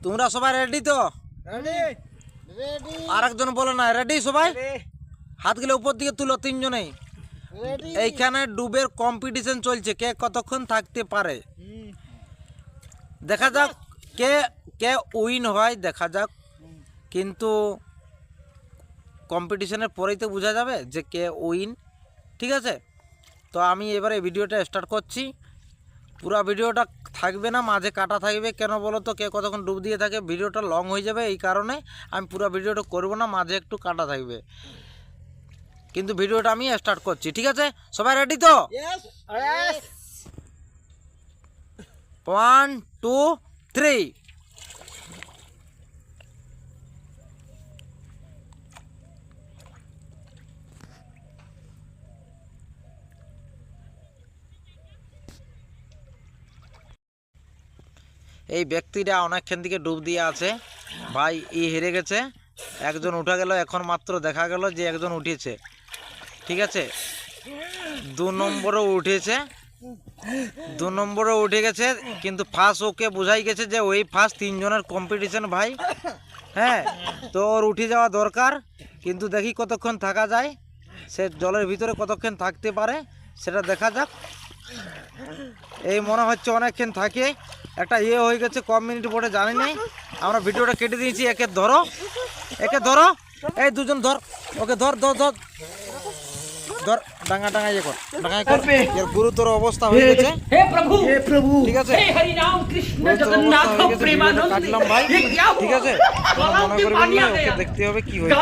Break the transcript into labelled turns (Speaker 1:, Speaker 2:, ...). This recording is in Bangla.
Speaker 1: তোমরা সবাই রেডি তো? আরেকজন বলে না রেডি সবাই? হাতগুলো উপর দিকে তুলো তিনজনেই। এইখানে ডুবের কম্পিটিশন চলছে, কে কতক্ষণ থাকতে পারে। দেখা যাক কে কে উইন হয়, দেখা যাক। কিন্তু কম্পিটিশনের পরেই তো বোঝা যাবে যে কে উইন। ঠিক আছে, তো আমি এবারে ভিডিওটা স্টার্ট করছি। পুরো ভিডিওটা থাকবে না, মাঝে কাটা থাকবে। কেন বলো তো, কে কতক্ষণ ডুব দিয়ে থাকে, ভিডিওটা লং হয়ে যাবে। এই কারণে আমি পুরো ভিডিওটা করব না, মাঝে একটু কাটা থাকবে। কিন্তু ভিডিওটা আমি স্টার্ট করছি। ঠিক আছে, সবাই রেডি তো? 1 2 3। এই ব্যক্তিটা অনেকক্ষণ থেকে ডুব দিয়ে আছে ভাই, হেরে গেছে। একজন উঠা গেল, এখন মাত্র দেখা গেল যে একজন উঠেছে। ঠিক আছে, 2 নম্বরও উঠেছে, 2 নম্বরও উঠে গেছে। কিন্তু ফার্স্ট ওকে বোঝাই গেছে যে ওই ফার্স্ট 3 জনের কম্পিটিশন ভাই। হ্যাঁ, তো ওর উঠে যাওয়া দরকার। কিন্তু দেখি কতক্ষণ থাকা যায়, সে জলের ভিতরে কতক্ষণ থাকতে পারে সেটা দেখা যাক। এই মনে হচ্ছে অনেকক্ষণ থাকে। একটা হয়ে গেছে, কম মিনিট পরে জানি নাই। আমরা ভিডিওটা কেটে দিয়েছি। একে ধরো, একে ধরো, এই দুজন ধর, ওকে ধর ধর ধর ধর, ডাঙা ডাঙা কর, ডাঙা কর। এর গুরুতর অবস্থা হয়ে গেছে। হে প্রভু, ঠিক আছে, হে হরি রাম কৃষ্ণ জগন্নাথ প্রেমানন্দ কাটলাম ভাই। ঠিক আছে, মনে করবেন না, ওকে দেখতে হবে কি হয়েছে।